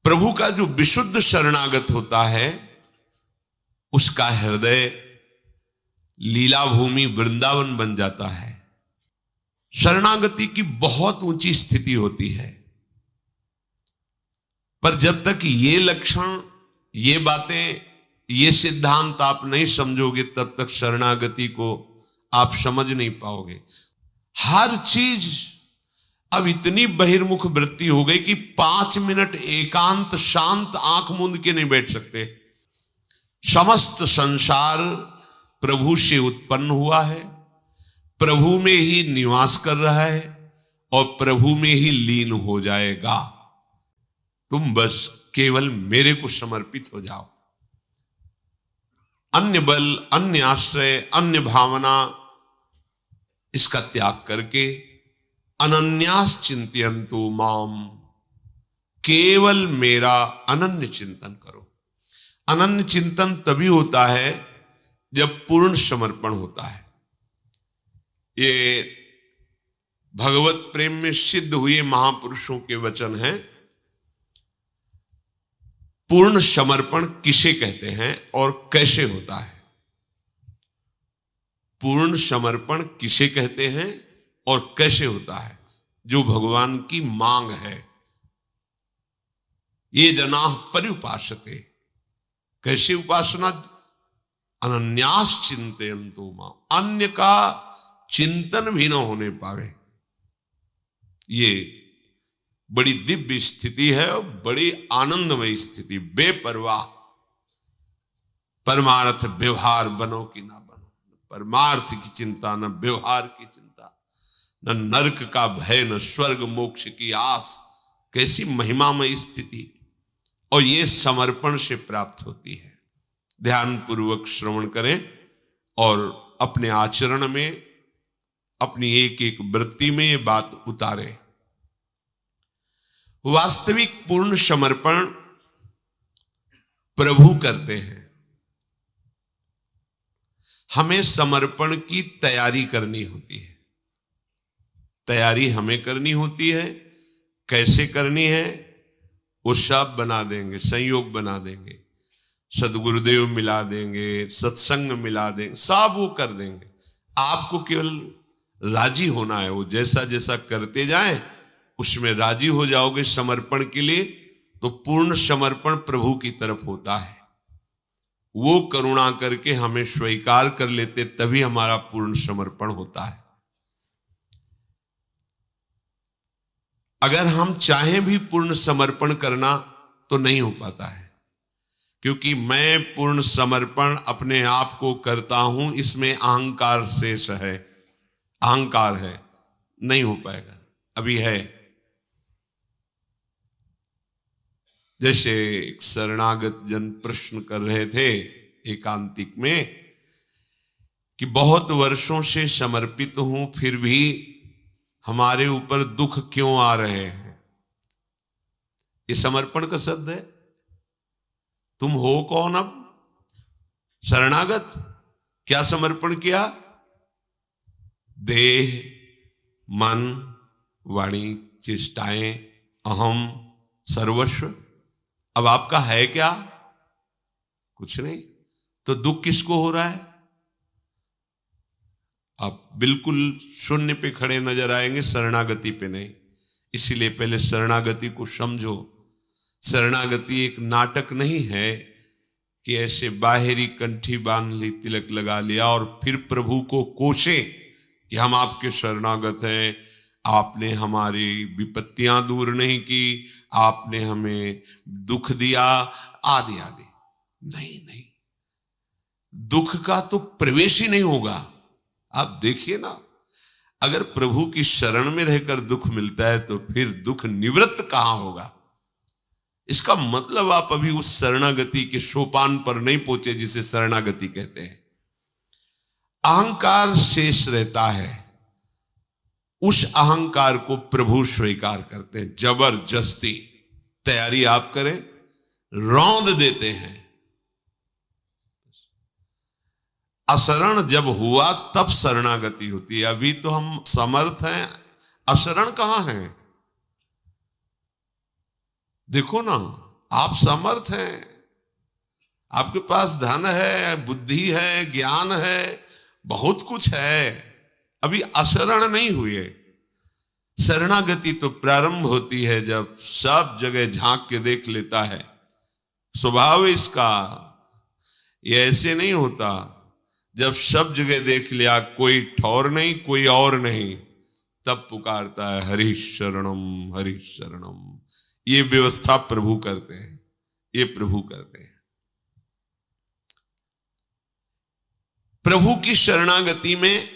प्रभु का जो विशुद्ध शरणागत होता है उसका हृदय लीला भूमि वृंदावन बन जाता है। शरणागति की बहुत ऊंची स्थिति होती है, पर जब तक ये लक्षण, ये बातें, ये सिद्धांत आप नहीं समझोगे तब तक शरणागति को आप समझ नहीं पाओगे। हर चीज अब इतनी बहिर्मुख वृत्ति हो गई कि 5 मिनट एकांत शांत आंख मूंद के नहीं बैठ सकते। समस्त संसार प्रभु से उत्पन्न हुआ है, प्रभु में ही निवास कर रहा है और प्रभु में ही लीन हो जाएगा। तुम बस केवल मेरे को समर्पित हो जाओ। अन्य बल, अन्य आश्रय, अन्य भावना, इसका त्याग करके अनन्यास चिंतयन्तु माम, केवल मेरा अनन्य चिंतन करो। अनन्य चिंतन तभी होता है जब पूर्ण समर्पण होता है। ये भगवत प्रेम में सिद्ध हुए महापुरुषों के वचन हैं। पूर्ण समर्पण किसे कहते हैं और कैसे होता है? पूर्ण समर्पण किसे कहते हैं और कैसे होता है? जो भगवान की मांग है। ये जनाः पर्युपासते। कैसे उपासना? अनन्यास चिंतयन्तु मां, अन्य का चिंतन भी न होने पावे। ये बड़ी दिव्य स्थिति है और बड़ी आनंदमय स्थिति। बेपरवाह, परमार्थ व्यवहार बनो कि ना बनो, परमार्थ की चिंता, न व्यवहार की चिंता, न नरक का भय, न स्वर्ग मोक्ष की आस। कैसी महिमामय स्थिति! और ये समर्पण से प्राप्त होती है। ध्यान पूर्वक श्रवण करें और अपने आचरण में, अपनी एक एक वृत्ति में ये बात उतारें। वास्तविक पूर्ण समर्पण प्रभु करते हैं। हमें समर्पण की तैयारी करनी होती है। तैयारी हमें करनी होती है। कैसे करनी है? वो सब बना देंगे, संयोग बना देंगे, सदगुरुदेव मिला देंगे, सत्संग मिला देंगे, सब वो कर देंगे। आपको केवल राजी होना है। वो जैसा जैसा करते जाएं उसमें राजी हो जाओगे समर्पण के लिए, तो पूर्ण समर्पण प्रभु की तरफ होता है। वो करुणा करके हमें स्वीकार कर लेते, तभी हमारा पूर्ण समर्पण होता है। अगर हम चाहें भी पूर्ण समर्पण करना तो नहीं हो पाता है, क्योंकि मैं पूर्ण समर्पण अपने आप को करता हूं, इसमें अहंकार शेष है, अहंकार है, नहीं हो पाएगा। अभी है। जैसे एक शरणागत जन प्रश्न कर रहे थे एकांतिक में कि बहुत वर्षों से समर्पित हूं, फिर भी हमारे ऊपर दुख क्यों आ रहे हैं? ये समर्पण का शब्द है। तुम हो कौन अब? शरणागत। क्या समर्पण किया? देह, मन, वाणी, चेष्टाएं, अहम, सर्वस्व। अब आपका है क्या? कुछ नहीं। तो दुख किसको हो रहा है? आप बिल्कुल शून्य पे खड़े नजर आएंगे, शरणागति पे नहीं। इसीलिए पहले शरणागति को समझो। शरणागति एक नाटक नहीं है कि ऐसे बाहरी कंठी बांध ली, तिलक लगा लिया और फिर प्रभु को कोसे कि हम आपके शरणागत हैं, आपने हमारी विपत्तियां दूर नहीं की, आपने हमें दुख दिया, आदि आदि। नहीं नहीं, दुख का तो प्रवेश ही नहीं होगा। आप देखिए ना, अगर प्रभु की शरण में रहकर दुख मिलता है तो फिर दुख निवृत्त कहां होगा? इसका मतलब आप अभी उस शरणागति के सोपान पर नहीं पहुंचे जिसे शरणागति कहते हैं। अहंकार शेष रहता है, उस अहंकार को प्रभु स्वीकार करते हैं। जबरदस्ती तैयारी आप करें, रौंद देते हैं। अशरण जब हुआ तब शरणागति होती है। अभी तो हम समर्थ हैं, अशरण कहां हैं? देखो ना, आप समर्थ हैं, आपके पास धन है, बुद्धि है, ज्ञान है, बहुत कुछ है, अभी अशरण नहीं हुए। शरणागति तो प्रारंभ होती है जब सब जगह झांक के देख लेता है। स्वभाव इसका, ये ऐसे नहीं होता। जब सब जगह देख लिया, कोई ठौर नहीं, कोई और नहीं, तब पुकारता है हरि शरणम हरि शरणम। ये व्यवस्था प्रभु करते हैं, ये प्रभु करते हैं। प्रभु की शरणागति में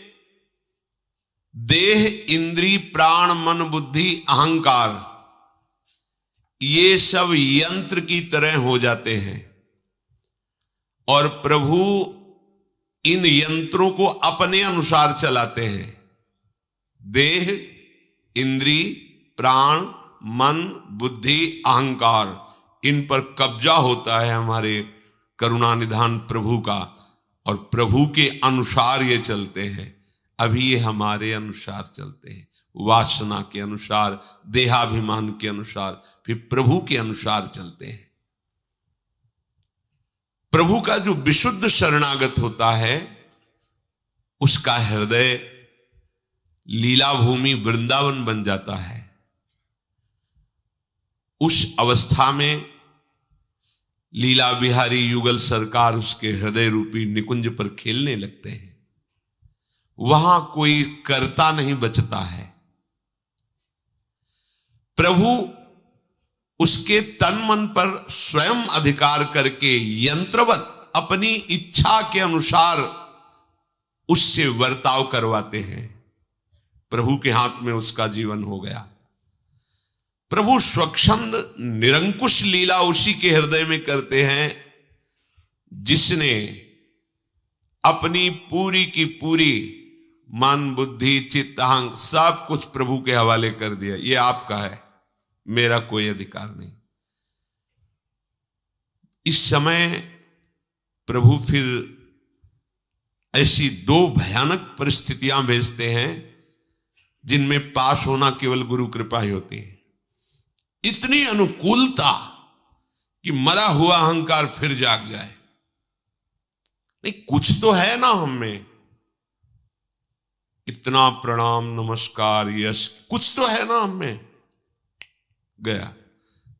देह, इंद्री, प्राण, मन, बुद्धि, अहंकार, ये सब यंत्र की तरह हो जाते हैं और प्रभु इन यंत्रों को अपने अनुसार चलाते हैं। देह, इंद्री, प्राण, मन, बुद्धि, अहंकार, इन पर कब्जा होता है हमारे करुणानिधान प्रभु का और प्रभु के अनुसार ये चलते हैं। अभी ये हमारे अनुसार चलते हैं, वासना के अनुसार, देहाभिमान के अनुसार, फिर प्रभु के अनुसार चलते हैं। प्रभु का जो विशुद्ध शरणागत होता है, उसका हृदय लीला भूमि वृंदावन बन जाता है। उस अवस्था में लीला बिहारी युगल सरकार उसके हृदय रूपी निकुंज पर खेलने लगते हैं। वहां कोई कर्ता नहीं बचता है। प्रभु उसके तन मन पर स्वयं अधिकार करके यंत्रवत अपनी इच्छा के अनुसार उससे वर्ताव करवाते हैं। प्रभु के हाथ में उसका जीवन हो गया। प्रभु स्वच्छंद निरंकुश लीला उसी के हृदय में करते हैं जिसने अपनी पूरी की पूरी मन, बुद्धि, चित्त, अहंग सब कुछ प्रभु के हवाले कर दिया। ये आपका है, मेरा कोई अधिकार नहीं। इस समय प्रभु फिर ऐसी दो भयानक परिस्थितियां भेजते हैं जिनमें पास होना केवल गुरु कृपा ही होती है। इतनी अनुकूलता कि मरा हुआ अहंकार फिर जाग जाए। नहीं, कुछ तो है ना हम में, इतना प्रणाम नमस्कार यश, कुछ तो है ना हम में। गया,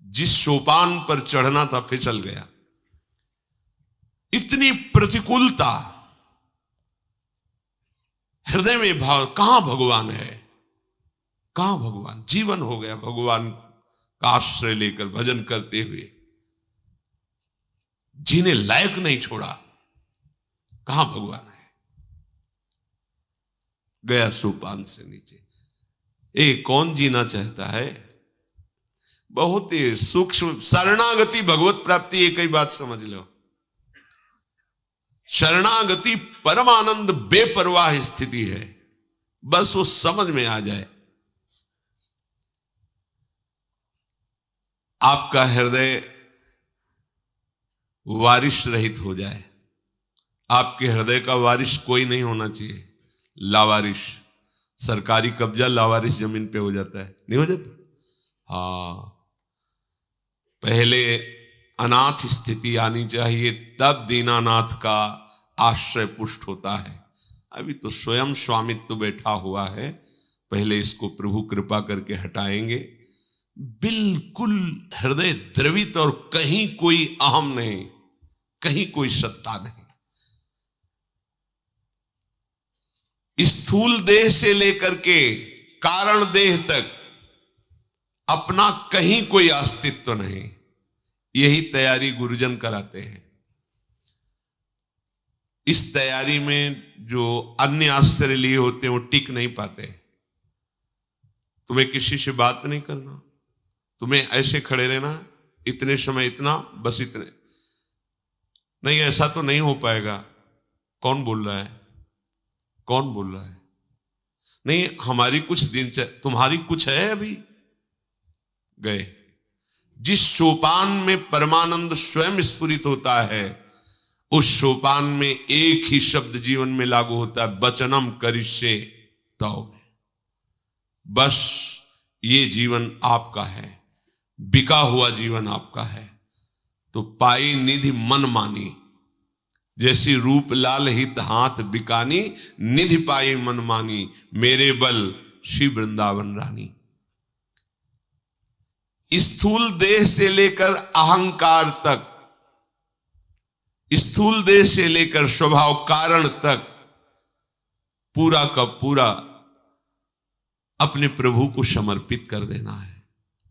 जिस सोपान पर चढ़ना था फिसल गया। इतनी प्रतिकूलता, हृदय में भाव, कहां भगवान है, कहां भगवान। जीवन हो गया भगवान का आश्रय लेकर भजन करते हुए, जीने लायक नहीं छोड़ा। कहां भगवान है। गया सोपान से नीचे। कौन जीना चाहता है। बहुत ही सूक्ष्म शरणागति भगवत प्राप्ति। एक ही बात समझ लो, शरणागति परमानंद बेपरवाह स्थिति है। बस वो समझ में आ जाए। आपका हृदय वारिश रहित हो जाए। आपके हृदय का वारिश कोई नहीं होना चाहिए। लावारिश, सरकारी कब्जा लावारिश जमीन पे हो जाता है, नहीं हो जाता। हाँ, पहले अनाथ स्थिति आनी चाहिए, तब दीनानाथ का आश्रय पुष्ट होता है। अभी तो स्वयं स्वामित्व बैठा हुआ है। पहले इसको प्रभु कृपा करके हटाएंगे। बिल्कुल हृदय द्रवित और कहीं कोई अहम नहीं, कहीं कोई सत्ता नहीं। स्थूल देह से लेकर के कारण देह तक अपना कहीं कोई अस्तित्व नहीं। यही तैयारी गुरुजन कराते हैं। इस तैयारी में जो अन्य आश्रय लिए होते हैं वो टिक नहीं पाते। तुम्हें किसी से बात नहीं करना, तुम्हें ऐसे खड़े रहना, इतने समय इतना, बस इतने। नहीं, ऐसा तो नहीं हो पाएगा। कौन बोल रहा है, कौन बोल रहा है। नहीं, हमारी कुछ तुम्हारी कुछ है अभी। गए। जिस सोपान में परमानंद स्वयं स्फुरित होता है, उस सोपान में एक ही शब्द जीवन में लागू होता है, वचनम करिष्ये तव। बस ये जीवन आपका है, बिका हुआ जीवन आपका है। तो पाई निधि मन मानी, जैसी रूप लाल हित हाथ बिकानी, निधि पाई मन मानी, मेरे बल श्री वृंदावन रानी। स्थूल देह से लेकर अहंकार तक, स्थूल देह से लेकर स्वभाव कारण तक पूरा का पूरा अपने प्रभु को समर्पित कर देना है।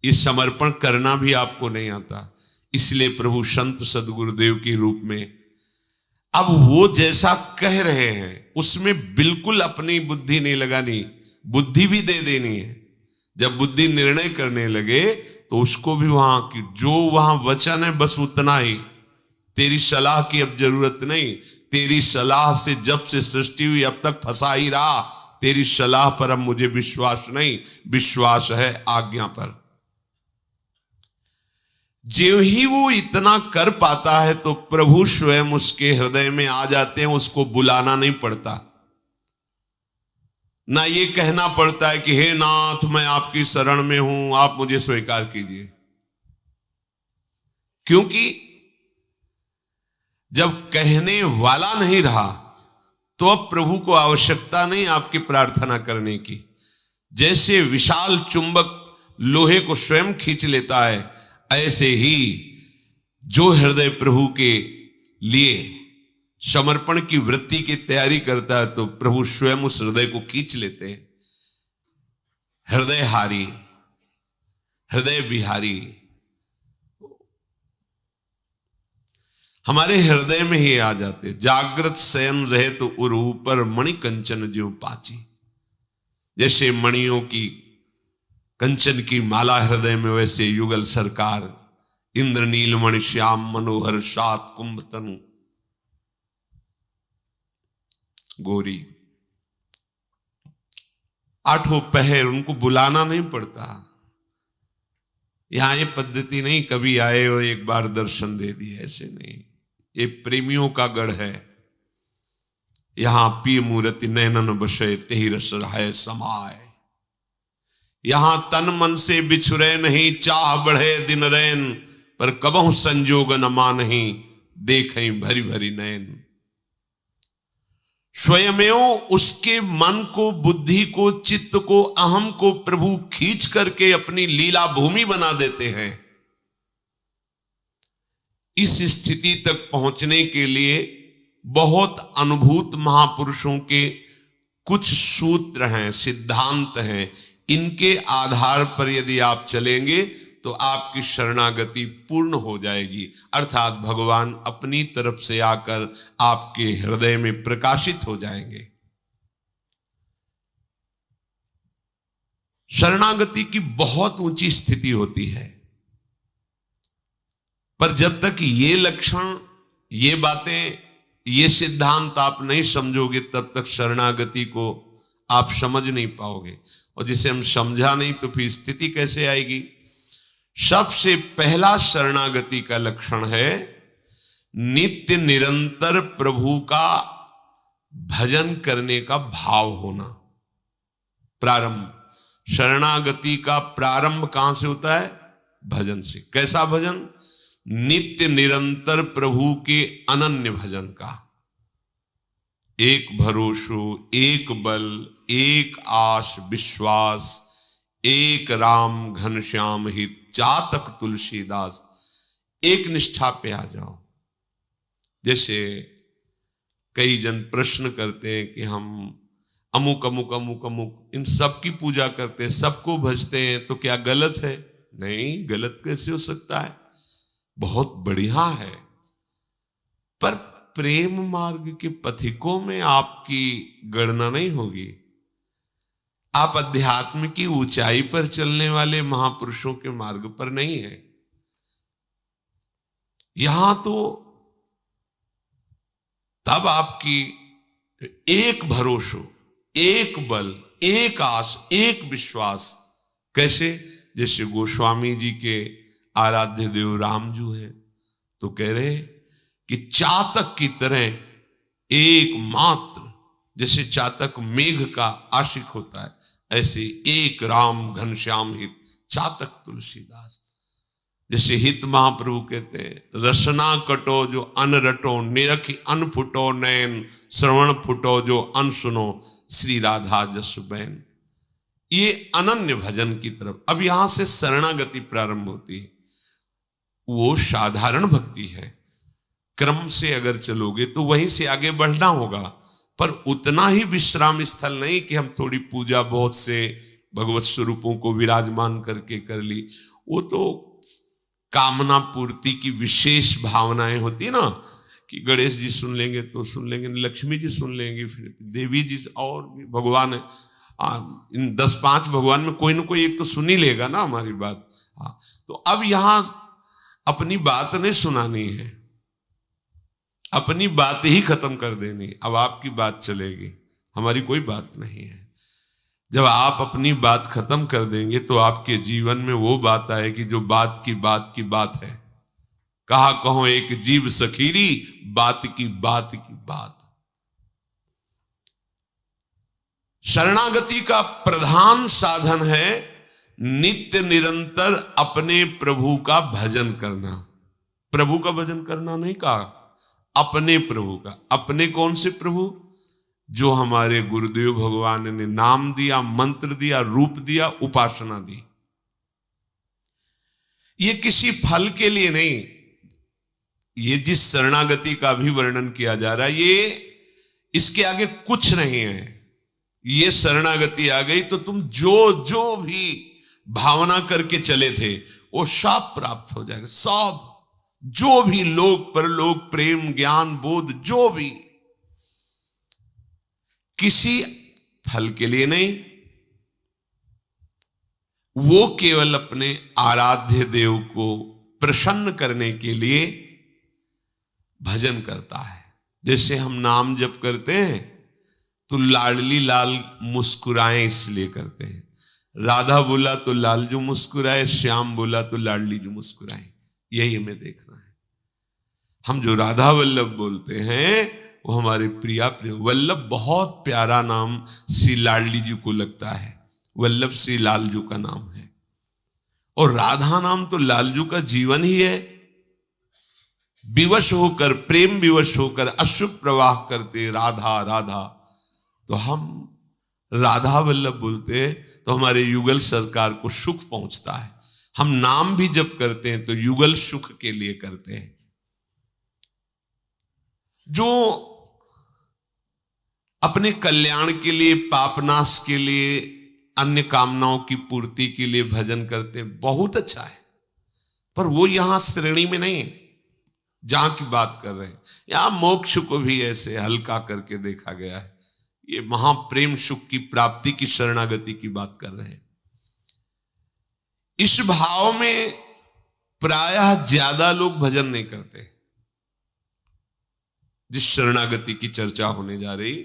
ये समर्पण करना भी आपको नहीं आता, इसलिए प्रभु संत सदगुरुदेव के रूप में अब वो जैसा कह रहे हैं उसमें बिल्कुल अपनी बुद्धि नहीं लगानी, बुद्धि भी दे देनी है। जब बुद्धि निर्णय करने लगे तो उसको भी वहां की जो वहां वचन है बस उतना ही, तेरी सलाह की अब जरूरत नहीं, तेरी सलाह से जब से सृष्टि हुई अब तक फंसा ही रहा, तेरी सलाह पर अब मुझे विश्वास नहीं, विश्वास है आज्ञा पर। जो ही वो इतना कर पाता है तो प्रभु स्वयं उसके हृदय में आ जाते हैं, उसको बुलाना नहीं पड़ता, ना ये कहना पड़ता है कि हे नाथ मैं आपकी शरण में हूं, आप मुझे स्वीकार कीजिए। क्योंकि जब कहने वाला नहीं रहा तो अब प्रभु को आवश्यकता नहीं आपकी प्रार्थना करने की। जैसे विशाल चुंबक लोहे को स्वयं खींच लेता है, ऐसे ही जो हृदय प्रभु के लिए समर्पण की वृत्ति की तैयारी करता है तो प्रभु स्वयं उस हृदय को खींच लेते हैं। हृदय हारी, हृदय बिहारी हमारे हृदय में ही आ जाते। जागृत शयन रहे तो उर ऊपर मणि कंचन ज्यों पाची, जैसे मणियों की कंचन की माला हृदय में, वैसे युगल सरकार इंद्र नीलमणि श्याम मनोहर सात कुंभ तनु गोरी। आठों पहर उनको बुलाना नहीं पड़ता। यहां ये पद्धति नहीं कभी आए और एक बार दर्शन दे दिए, ऐसे नहीं। ये प्रेमियों का गढ़ है। यहां पी मूर्ति नैनन बसे तेहि रस है समाय, यहां तन मन से बिछुरे नहीं, चाह बढ़े दिन रैन, पर कबहु संजोग न मानहि, देखें भरी भरी नैन। स्वयमेव उसके मन को, बुद्धि को, चित्त को, अहम को प्रभु खींच करके अपनी लीला भूमि बना देते हैं। इस स्थिति तक पहुंचने के लिए बहुत अनुभूत महापुरुषों के कुछ सूत्र हैं, सिद्धांत हैं। इनके आधार पर यदि आप चलेंगे तो आपकी शरणागति पूर्ण हो जाएगी, अर्थात भगवान अपनी तरफ से आकर आपके हृदय में प्रकाशित हो जाएंगे। शरणागति की बहुत ऊंची स्थिति होती है, पर जब तक ये लक्षण, ये बातें, ये सिद्धांत आप नहीं समझोगे तब तक शरणागति को आप समझ नहीं पाओगे। और जिसे हम समझा नहीं तो फिर स्थिति कैसे आएगी। सबसे पहला शरणागति का लक्षण है नित्य निरंतर प्रभु का भजन करने का भाव होना। प्रारंभ, शरणागति का प्रारंभ कहां से होता है? भजन से। कैसा भजन? नित्य निरंतर प्रभु के अनन्य भजन का। एक भरोसो, एक बल, एक आस विश्वास, एक राम घनश्याम हित, चातक तुलसीदास। एक निष्ठा पे आ जाओ। जैसे कई जन प्रश्न करते हैं कि हम अमुक अमुक अमुक अमुक इन सब की पूजा करते हैं, सबको भजते हैं, तो क्या गलत है? नहीं, गलत कैसे हो सकता है? बहुत बढ़िया है। पर प्रेम मार्ग के पथिकों में आपकी गणना नहीं होगी। आप अध्यात्म की ऊंचाई पर चलने वाले महापुरुषों के मार्ग पर नहीं है। यहां तो तब आपकी एक भरोसो, एक बल, एक आस, एक विश्वास। कैसे? जैसे गोस्वामी जी के आराध्य देव रामजू है तो कह रहे कि चातक की तरह एकमात्र, जैसे चातक मेघ का आशिक होता है, ऐसे एक राम घनश्याम हित, चातक तुलसीदास। जैसे हित महाप्रभु कहते हैं, रसना कटो जो अन रटो, निरखी अन फुटो नैन, श्रवण फुटो जो अन सुनो, श्री राधा जस बैन। ये अनन्य भजन की तरफ। अब यहां से शरणागति प्रारंभ होती है। वो साधारण भक्ति है, क्रम से अगर चलोगे तो वहीं से आगे बढ़ना होगा, पर उतना ही विश्राम स्थल नहीं कि हम थोड़ी पूजा बहुत से भगवत स्वरूपों को विराजमान करके कर ली। वो तो कामना पूर्ति की विशेष भावनाएं होती है ना, कि गणेश जी सुन लेंगे तो सुन लेंगे, लक्ष्मी जी सुन लेंगे, फिर देवी जी और भी भगवान है, इन 10-5 भगवान में कोई ना कोई एक तो सुन ही लेगा ना हमारी बात। हाँ, तो अब यहां अपनी बात नहीं सुनानी है, अपनी बात ही खत्म कर देनी। अब आपकी बात चलेगी, हमारी कोई बात नहीं है। जब आप अपनी बात खत्म कर देंगे तो आपके जीवन में वो बात आएगी जो बात की बात है। कहा कहो एक जीव सखीरी, बात की बात। शरणागति का प्रधान साधन है नित्य निरंतर अपने प्रभु का भजन करना। प्रभु का भजन करना नहीं कहा, अपने प्रभु का। अपने कौन से प्रभु? जो हमारे गुरुदेव भगवान ने नाम दिया, मंत्र दिया, रूप दिया, उपासना दी। ये किसी फल के लिए नहीं। ये जिस शरणागति का भी वर्णन किया जा रहा है, ये इसके आगे कुछ नहीं है। ये शरणागति आ गई तो तुम जो भी भावना करके चले थे वो सब प्राप्त हो जाएगा। सब, जो भी लोक परलोक, प्रेम, ज्ञान, बोध, जो भी, किसी फल के लिए नहीं। वो केवल अपने आराध्य देव को प्रसन्न करने के लिए भजन करता है। जैसे हम नाम जप करते हैं तो लाडली लाल मुस्कुराए इसलिए करते हैं। राधा बोला तो लाल जो मुस्कुराए, श्याम बोला तो लाडली जो मुस्कुराए, यही हमें देखना है। हम जो राधा वल्लभ बोलते हैं वो हमारे प्रिया वल्लभ, बहुत प्यारा नाम श्री लाडली जी को लगता है। वल्लभ श्री लालजू का नाम है, और राधा नाम तो लालजू का जीवन ही है। विवश होकर, प्रेम विवश होकर अश्रु प्रवाह करते राधा राधा। तो हम राधा वल्लभ बोलते हैं तो हमारे युगल सरकार को सुख पहुंचता है। हम नाम भी जब करते हैं तो युगल सुख के लिए करते हैं। जो अपने कल्याण के लिए, पापनाश के लिए, अन्य कामनाओं की पूर्ति के लिए भजन करते हैं, बहुत अच्छा है, पर वो यहां श्रेणी में नहीं है जहां की बात कर रहे हैं। यहां मोक्ष को भी ऐसे हल्का करके देखा गया है। ये महाप्रेम सुख की प्राप्ति की शरणागति की बात कर रहे हैं। इस भाव में प्रायः ज्यादा लोग भजन नहीं करते। जिस शरणागति की चर्चा होने जा रही,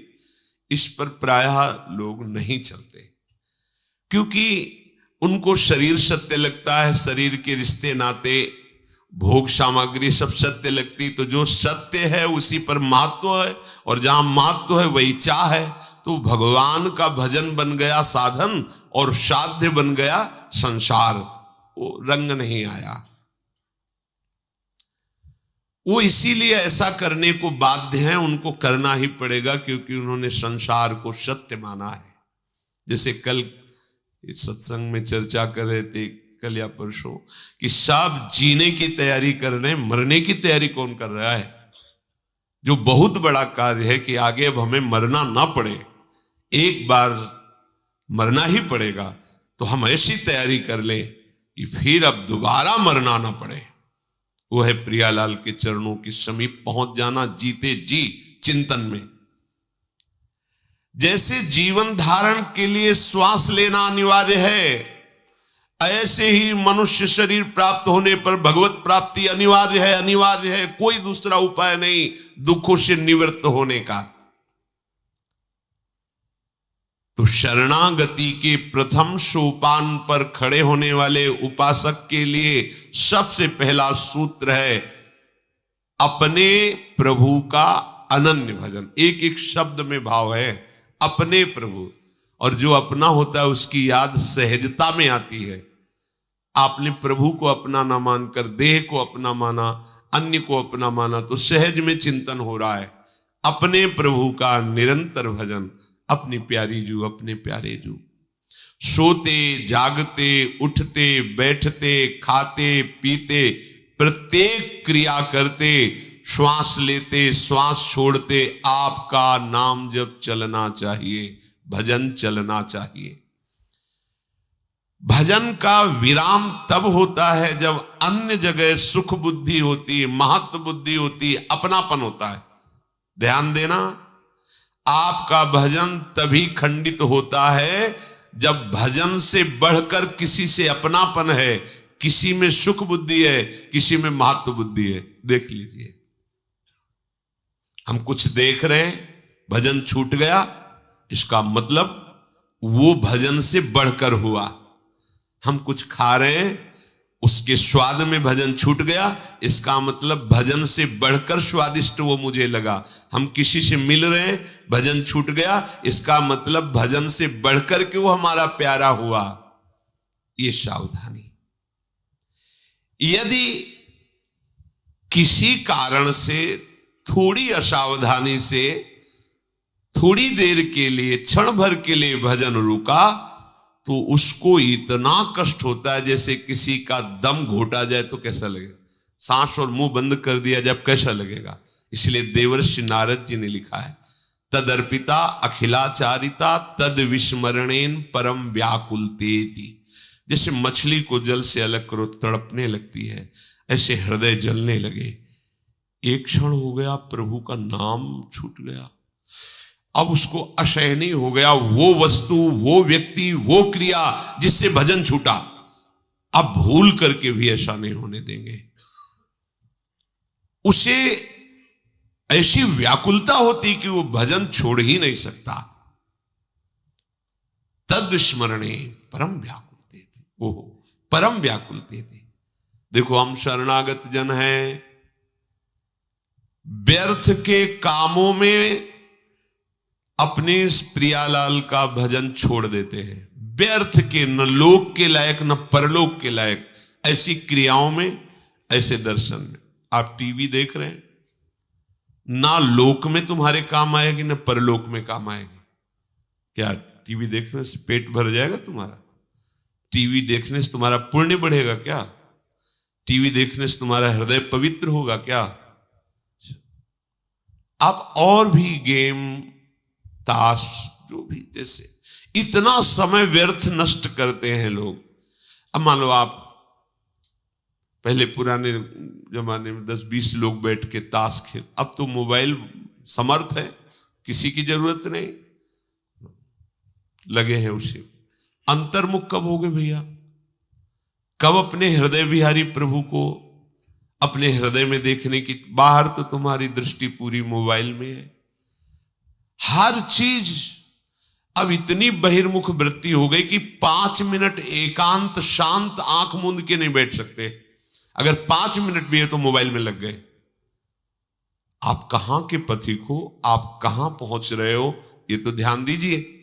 इस पर प्रायः लोग नहीं चलते, क्योंकि उनको शरीर सत्य लगता है, शरीर के रिश्ते नाते, भोग सामग्री सब सत्य लगती। तो जो सत्य है उसी पर महत्व है, और जहां महत्व है वही चाह है। तो भगवान का भजन बन गया साधन और साध्य बन गया संसार। वो रंग नहीं आया। वो इसीलिए ऐसा करने को बाध्य हैं, उनको करना ही पड़ेगा, क्योंकि उन्होंने संसार को सत्य माना है। जैसे कल इस सत्संग में चर्चा कर रहे थे, कल या परसों, कि सब जीने की तैयारी कर रहे हैं, मरने की तैयारी कौन कर रहा है? जो बहुत बड़ा कार्य है कि आगे अब हमें मरना ना पड़े, एक बार मरना ही पड़ेगा, तो हम ऐसी तैयारी कर लें कि फिर अब दोबारा मरना ना पड़े। वो है प्रियालाल के चरणों के समीप पहुंच जाना, जीते जी चिंतन में। जैसे जीवन धारण के लिए श्वास लेना अनिवार्य है, ऐसे ही मनुष्य शरीर प्राप्त होने पर भगवत प्राप्ति अनिवार्य है। अनिवार्य है, कोई दूसरा उपाय नहीं दुखों से निवृत्त होने का। तो शरणागति के प्रथम सोपान पर खड़े होने वाले उपासक के लिए सबसे पहला सूत्र है अपने प्रभु का अनन्य भजन। एक एक शब्द में भाव है अपने प्रभु, और जो अपना होता है उसकी याद सहजता में आती है। आपने प्रभु को अपना ना मानकर देह को अपना माना, अन्य को अपना माना, तो सहज में चिंतन हो रहा है अपने प्रभु का निरंतर भजन, अपनी प्यारी जू, अपने प्यारे जू। सोते जागते उठते बैठते खाते पीते प्रत्येक क्रिया करते, श्वास लेते श्वास छोड़ते आपका नाम जब चलना चाहिए, भजन चलना चाहिए। भजन का विराम तब होता है जब अन्य जगह सुख बुद्धि होती है, महत्व बुद्धि होती है, अपनापन होता है। ध्यान देना, आपका भजन तभी खंडित होता है जब भजन से बढ़कर किसी से अपनापन है, किसी में सुख बुद्धि है, किसी में महत्व बुद्धि है। देख लीजिए, हम कुछ देख रहे हैं, भजन छूट गया, इसका मतलब वो भजन से बढ़कर हुआ। हम कुछ खा रहे हैं, उसके स्वाद में भजन छूट गया, इसका मतलब भजन से बढ़कर स्वादिष्ट वो मुझे लगा। हम किसी से मिल रहे हैं, भजन छूट गया, इसका मतलब भजन से बढ़कर के वो हमारा प्यारा हुआ। ये सावधानी। यदि किसी कारण से थोड़ी असावधानी से थोड़ी देर के लिए, क्षण भर के लिए भजन रुका, तो उसको इतना कष्ट होता है जैसे किसी का दम घोटा जाए तो कैसा लगेगा। सांस और मुंह बंद कर दिया जब कैसा लगेगा। इसलिए देवर्षि नारद जी ने लिखा है, तदर्पिता अखिलाचारिता तद विस्मरणेन परम व्याकुलतेति। जैसे मछली को जल से अलग करो तड़पने लगती है, ऐसे हृदय जलने लगे। एक क्षण हो गया, प्रभु का नाम छूट गया, अब उसको असहनीय हो गया। वो वस्तु, वो व्यक्ति, वो क्रिया जिससे भजन छूटा, अब भूल करके भी ऐसा नहीं होने देंगे। उसे ऐसी व्याकुलता होती कि वो भजन छोड़ ही नहीं सकता। तद स्मरणे परम व्याकुलते थे, ओहो परम व्याकुलते थे। देखो, हम शरणागत जन हैं, व्यर्थ के कामों में अपने इस प्रियालाल का भजन छोड़ देते हैं। व्यर्थ के, न लोक के लायक न परलोक के लायक, ऐसी क्रियाओं में, ऐसे दर्शन में। आप टीवी देख रहे हैं, ना लोक में तुम्हारे काम आएगी न परलोक में काम आएगी। क्या टीवी देखने से पेट भर जाएगा तुम्हारा? टीवी देखने से तुम्हारा पुण्य बढ़ेगा क्या? टीवी देखने से तुम्हारा हृदय पवित्र होगा क्या? आप और भी गेम, ताश, जो भी, जैसे इतना समय व्यर्थ नष्ट करते हैं लोग। अब मान लो आप पहले पुराने जमाने में 10-20 लोग बैठ के ताश खेल, अब तो मोबाइल समर्थ है, किसी की जरूरत नहीं, लगे हैं उसे। अंतर्मुख कब हो गए भैया? कब अपने हृदय विहारी प्रभु को अपने हृदय में देखने की? बाहर तो तुम्हारी दृष्टि पूरी मोबाइल में है। हर चीज अब इतनी बहिर्मुख वृत्ति हो गई कि 5 मिनट एकांत शांत आंख मूंद के नहीं बैठ सकते। अगर 5 मिनट भी है तो मोबाइल में लग गए। आप कहां के पथिक हो, आप कहां पहुंच रहे हो, ये तो ध्यान दीजिए।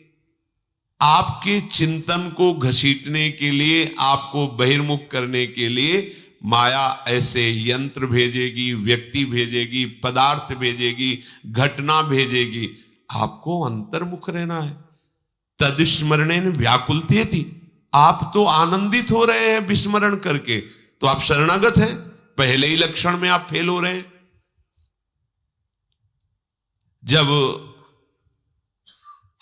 आपके चिंतन को घसीटने के लिए, आपको बहिर्मुख करने के लिए माया ऐसे यंत्र भेजेगी, व्यक्ति भेजेगी, पदार्थ भेजेगी, घटना भेजेगी। आपको अंतर्मुख रहना है। तदस्मरणेन व्याकुलते थी। आप तो आनंदित हो रहे हैं विस्मरण करके, तो आप शरणागत हैं। पहले ही लक्षण में आप फेल हो रहे हैं। जब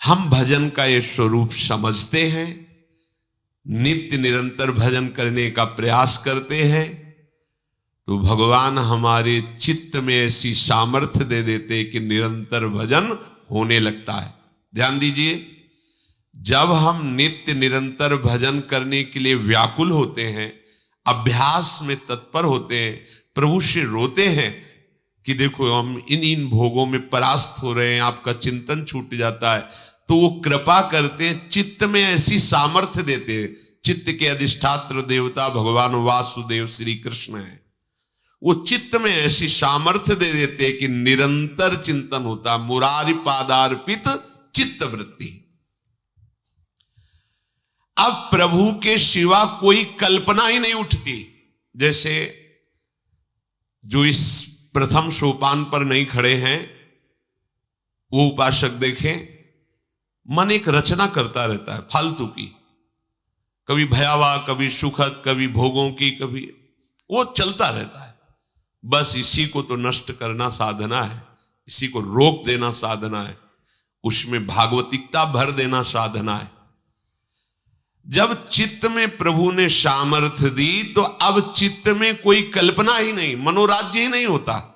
हम भजन का ये स्वरूप समझते हैं, नित्य निरंतर भजन करने का प्रयास करते हैं, तो भगवान हमारे चित्त में ऐसी सामर्थ्य दे देते कि निरंतर भजन होने लगता है। ध्यान दीजिए, जब हम नित्य निरंतर भजन करने के लिए व्याकुल होते हैं, अभ्यास में तत्पर होते हैं, प्रभु से रोते हैं कि देखो हम इन भोगों में परास्त हो रहे हैं, आपका चिंतन छूट जाता है, तो वो कृपा करते हैं, चित्त में ऐसी सामर्थ्य देते हैं। चित्त के अधिष्ठात्र देवता भगवान वासुदेव श्री कृष्ण है। वो चित्त में ऐसी सामर्थ्य दे देते कि निरंतर चिंतन होता। मुरारी पादार्पित चित्त वृत्ति। अब प्रभु के सिवा कोई कल्पना ही नहीं उठती। जैसे जो इस प्रथम सोपान पर नहीं खड़े हैं वो उपासक देखें, मन एक रचना करता रहता है फालतू की, कभी भयावह, कभी सुखद, कभी भोगों की, कभी वो चलता रहता है। बस इसी को तो नष्ट करना साधना है, इसी को रोक देना साधना है, उसमें भागवतिकता भर देना साधना है। जब चित्त में प्रभु ने सामर्थ्य दी तो अब चित्त में कोई कल्पना ही नहीं, मनोराज्य ही नहीं होता।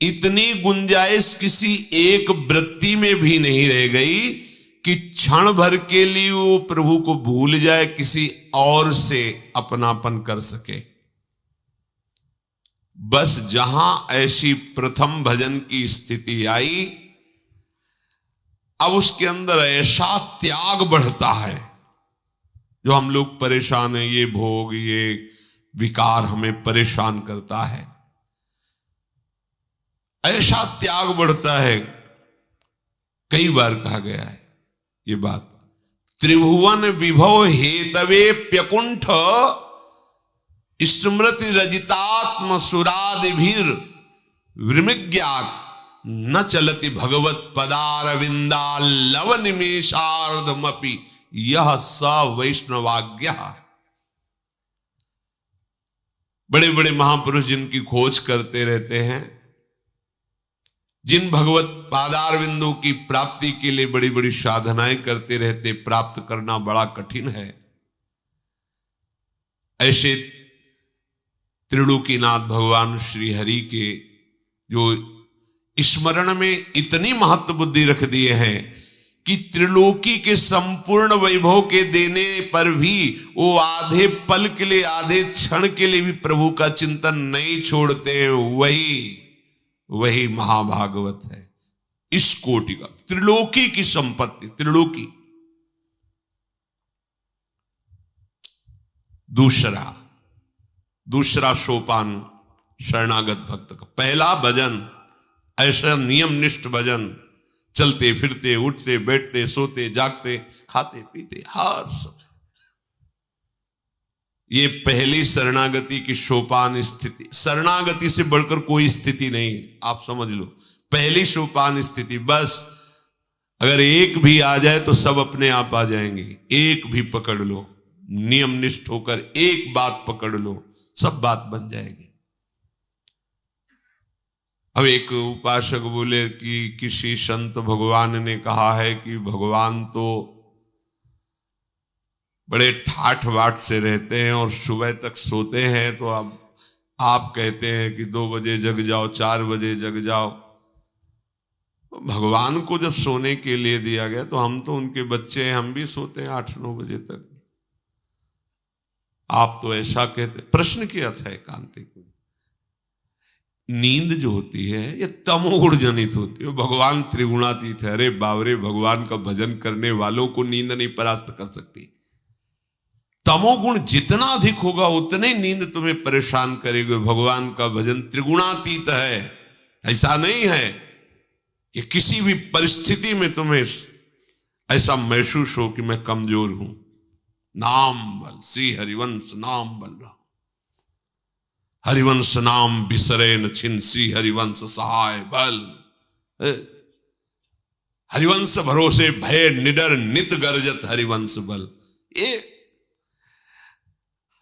इतनी गुंजाइश किसी एक वृत्ति में भी नहीं रह गई कि क्षण भर के लिए वो प्रभु को भूल जाए, किसी और से अपनापन कर सके। बस जहां ऐसी प्रथम भजन की स्थिति आई, अब उसके अंदर ऐसा त्याग बढ़ता है। जो हम लोग परेशान हैं, ये भोग, ये विकार हमें परेशान करता है, ऐसा त्याग बढ़ता है। कई बार कहा गया है ये बात, त्रिभुवन विभव हेतवे प्यकुंठ स्मृति रजितात्म सुरादिभिर विमृग्यात् न चलति भगवत पदारविंदा लव निमेषार्धमपि यह स वैष्णवाज्ञा। बड़े बड़े महापुरुष जिनकी खोज करते रहते हैं, जिन भगवत पादारविंदों की प्राप्ति के लिए बड़ी बड़ी साधनाएं करते रहते, प्राप्त करना बड़ा कठिन है। ऐसे त्रिलोकीनाथ भगवान श्री हरि के जो स्मरण में इतनी महत्व बुद्धि रख दिए हैं कि त्रिलोकी के संपूर्ण वैभव के देने पर भी वो आधे पल के लिए, आधे क्षण के लिए भी प्रभु का चिंतन नहीं छोड़ते हैं। वही महाभागवत है, इस कोटि का, त्रिलोकी की संपत्ति, त्रिलोकी। दूसरा सोपान शरणागत भक्त का। पहला भजन ऐसा नियमनिष्ठ भजन, चलते फिरते, उठते बैठते, सोते जागते, खाते पीते, हर सब। ये पहली शरणागति की सोपान स्थिति। शरणागति से बढ़कर कोई स्थिति नहीं, आप समझ लो। पहली सोपान स्थिति, बस अगर एक भी आ जाए तो सब अपने आप आ जाएंगे। एक भी पकड़ लो, नियमनिष्ठ होकर एक बात पकड़ लो, सब बात बन जाएगी। अब एक उपासक बोले कि किसी संत भगवान ने कहा है कि भगवान तो बड़े ठाठ बाट से रहते हैं और सुबह तक सोते हैं, तो अब आप कहते हैं कि 2 बजे जग जाओ, 4 बजे जग जाओ। भगवान को जब सोने के लिए दिया गया तो हम तो उनके बच्चे हैं, हम भी सोते हैं 8-9 बजे तक। आप तो ऐसा कहते। प्रश्न किया था एकांतिक में, नींद जो होती है ये तमोगुण जनित होती है, भगवान त्रिगुणातीत है। अरे बावरे, भगवान का भजन करने वालों को नींद नहीं परास्त कर सकती। तमोगुण जितना अधिक होगा उतने नींद तुम्हें परेशान करेगी। भगवान का भजन त्रिगुणातीत है। ऐसा नहीं है कि किसी भी परिस्थिति में तुम्हें ऐसा महसूस हो कि मैं कमजोर हूं। नाम बल, श्री हरिवंश नाम बल रहा, हरिवंश नाम बिसरे न छिन, श्री हरिवंश सहाय बल। हरिवंश भरोसे भय निडर नित गर्जत हरिवंश बल। ये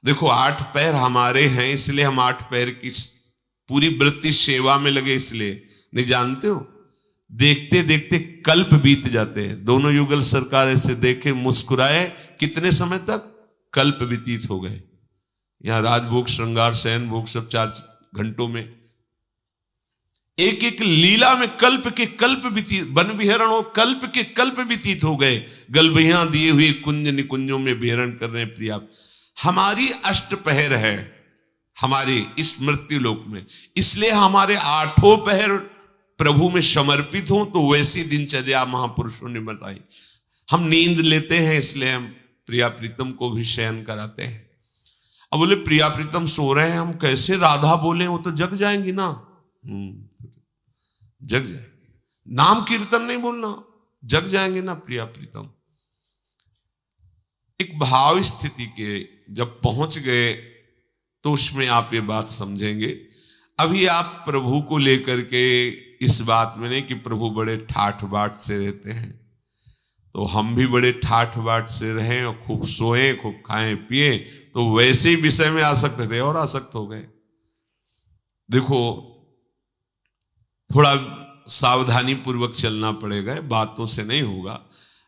देखो, 8 पैर हमारे हैं, इसलिए हम 8 पैर की पूरी वृत्ति सेवा में लगे। इसलिए नहीं जानते हो, देखते देखते कल्प बीत जाते हैं। दोनों युगल सरकार ऐसे देखे, मुस्कुराए, कितने समय तक कल्प व्यतीत हो गए। यहां राजभोग, श्रृंगार, शयन भोग सब 4 घंटों में, एक एक लीला में कल्प के कल्प व्यतीत, वन विहरण हो, कल्प के कल्प व्यतीत हो गए। गलबहियां दिए हुए कुंज निकुंजों में विहरण कर रहे हैं। प्रिया, हमारी अष्टपहर है हमारी इस मृत्यु लोक में, इसलिए हमारे 8 पहर प्रभु में समर्पित हो। तो वैसी दिनचर्या महापुरुषों ने बताई। हम नींद लेते हैं, इसलिए हम प्रिया प्रीतम को भी शयन कराते हैं। अब बोले प्रिया प्रीतम सो रहे हैं, हम कैसे राधा बोले, वो तो जग जाएंगी ना। जग जाएंगी, नाम कीर्तन नहीं बोलना, जग जाएंगे ना प्रिया प्रीतम। एक भाव स्थिति के जब पहुंच गए तो उसमें आप ये बात समझेंगे। अभी आप प्रभु को लेकर के इस बात में नहीं कि प्रभु बड़े ठाठ बाट से रहते हैं, तो हम भी बड़े ठाठ बाट से रहें और खूब सोएं, खूब खाएं पिए, तो वैसे ही विषय में आसक्त थे और आसक्त हो गए। देखो, थोड़ा सावधानी पूर्वक चलना पड़ेगा, बातों से नहीं होगा।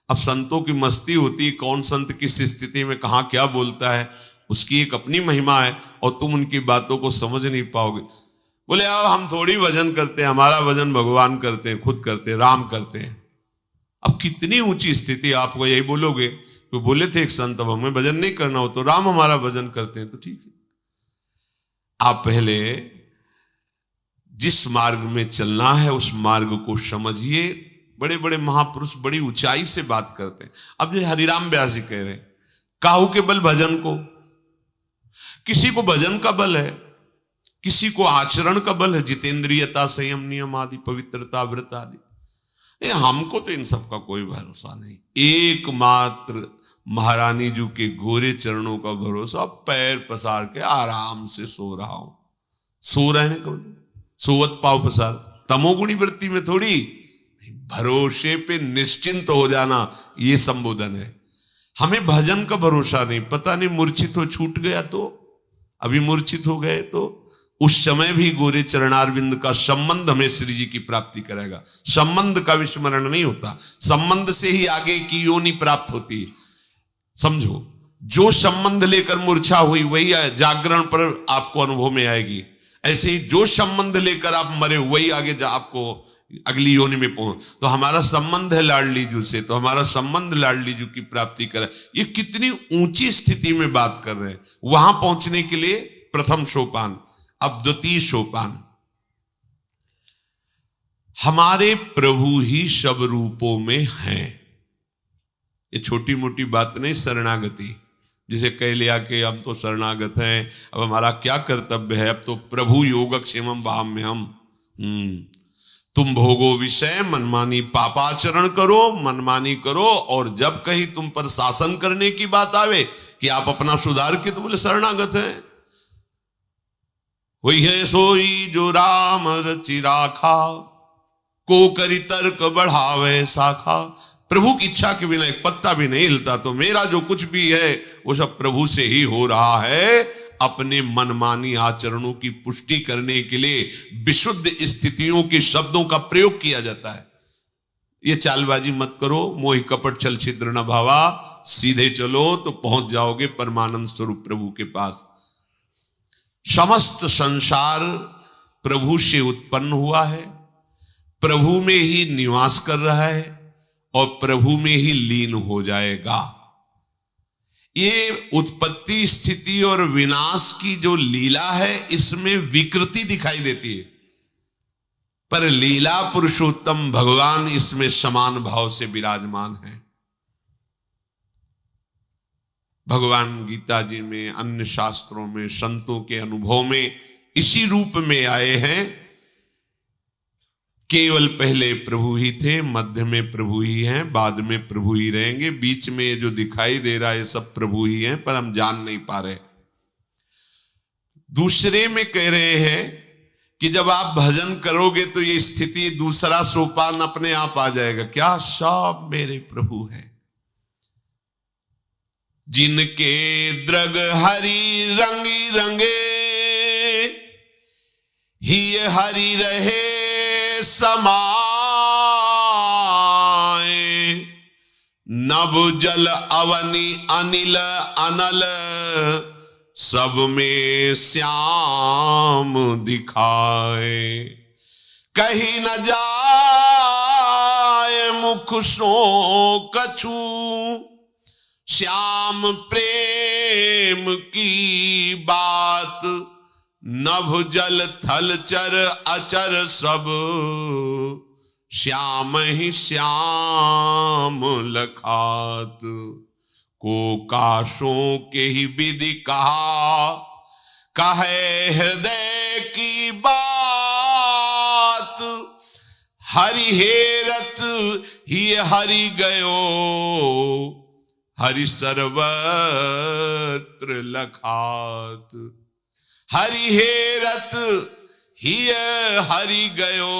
अब संतों की मस्ती होती है, कौन संत किस स्थिति में कहाँ क्या बोलता है, उसकी एक अपनी महिमा है और तुम उनकी बातों को समझ नहीं पाओगे। बोले अब हम थोड़ी भजन करते हैं, हमारा भजन भगवान करते हैं, खुद करते हैं, राम करते हैं। अब कितनी ऊंची स्थिति, आपको यही बोलोगे। तो बोले थे एक संत, अब हमें भजन नहीं करना हो तो राम हमारा भजन करते हैं, तो ठीक है। आप पहले जिस मार्ग में चलना है उस मार्ग को समझिए। बड़े बड़े महापुरुष बड़ी ऊंचाई से बात करते हैं। अब ये हरिराम व्यास जी कह रहे हैं, काहू के बल भजन को, किसी को भजन का बल है, किसी को आचरण का बल है, जितेंद्रियता, संयम, नियम आदि, पवित्रता, व्रत आदि। हमको तो इन सब का कोई भरोसा नहीं, एकमात्र महारानी जी के गोरे चरणों का भरोसा। पैर पसार के आराम से सो रहा हूं। सो रहे हैं कब, सोवत पाव पसार, तमोगुणी वृत्ति में थोड़ी, भरोसे पे निश्चिंत हो जाना, ये संबोधन है। हमें भजन का भरोसा नहीं, पता नहीं मूर्छित हो छूट गया तो, अभी मूर्छित हो गए तो उस समय भी गोरे चरणारविंद का संबंध हमें श्री जी की प्राप्ति करेगा। संबंध का विस्मरण नहीं होता, संबंध से ही आगे की योनि प्राप्त होती है। समझो, जो संबंध लेकर मूर्छा हुई वही जागरण पर आपको अनुभव में आएगी। ऐसे ही जो संबंध लेकर आप मरे वही आगे आपको अगली योनि में पहुंच। तो हमारा संबंध है लाडली जू से, तो हमारा संबंध लाडली जू की प्राप्ति करे। ये कितनी ऊंची स्थिति में बात कर रहे हैं। वहां पहुंचने के लिए प्रथम सोपान, अब द्वितीय सोपान। हमारे प्रभु ही सब रूपों में हैं। ये छोटी मोटी बात नहीं, शरणागति। जिसे कह लिया कि हम तो शरणागत हैं, अब हमारा क्या कर्तव्य है, अब तो प्रभु योगक्षेमम वाम्यहम्। तुम भोगो विषय, मनमानी पापाचरण करो, मनमानी करो, और जब कहीं तुम पर शासन करने की बात आवे कि आप अपना सुधार के, तो बोले शरणागत हैं। वही है सोई जो राम रचि राखा, को करी तर्क बढ़ावे शाखा। प्रभु की इच्छा के बिना एक पत्ता भी नहीं हिलता, तो मेरा जो कुछ भी है वो सब प्रभु से ही हो रहा है। अपने मनमानी आचरणों की पुष्टि करने के लिए विशुद्ध स्थितियों के शब्दों का प्रयोग किया जाता है। ये चालबाजी मत करो, मोहि कपट छल छिद्र न भावा, सीधे चलो तो पहुंच जाओगे परमानंद स्वरूप प्रभु के पास। समस्त संसार प्रभु से उत्पन्न हुआ है, प्रभु में ही निवास कर रहा है और प्रभु में ही लीन हो जाएगा। ये उत्पत्ति, स्थिति और विनाश की जो लीला है, इसमें विकृति दिखाई देती है, पर लीला पुरुषोत्तम भगवान इसमें समान भाव से विराजमान है। भगवान गीता जी में, अन्य शास्त्रों में, संतों के अनुभव में इसी रूप में आए हैं। केवल पहले प्रभु ही थे, मध्य में प्रभु ही हैं, बाद में प्रभु ही रहेंगे, बीच में जो दिखाई दे रहा है सब प्रभु ही हैं, पर हम जान नहीं पा रहे। दूसरे में कह रहे हैं कि जब आप भजन करोगे तो ये स्थिति, दूसरा सोपान अपने आप आ जाएगा। क्या? सब मेरे प्रभु हैं। जिनके द्रग हरि रंगी रंगे, ही हरि रहे समाए, नभ जल अवनि अनिल अनल, सब में श्याम दिखाए। कहीं न जाए मुख सो कछु, श्याम प्रेम की बात। नभ जल थल चर अचर सब, श्याम ही श्याम लखात। को काशों के ही विधि कहा, कहे हृदय की बात। हरि हेरत ही हरि गयो, हरि सर्वत्र लखात। हरि हेरत हिय हरि गयो,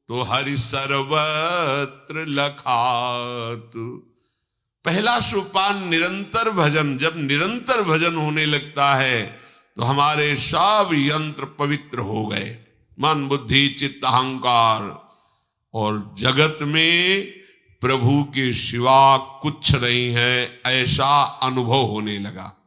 तो हरि सर्वत्र लखात। पहला सोपान निरंतर भजन। जब निरंतर भजन होने लगता है तो हमारे सब यंत्र पवित्र हो गए, मन बुद्धि चित्त अहंकार, और जगत में प्रभु के सिवा कुछ नहीं है, ऐसा अनुभव होने लगा।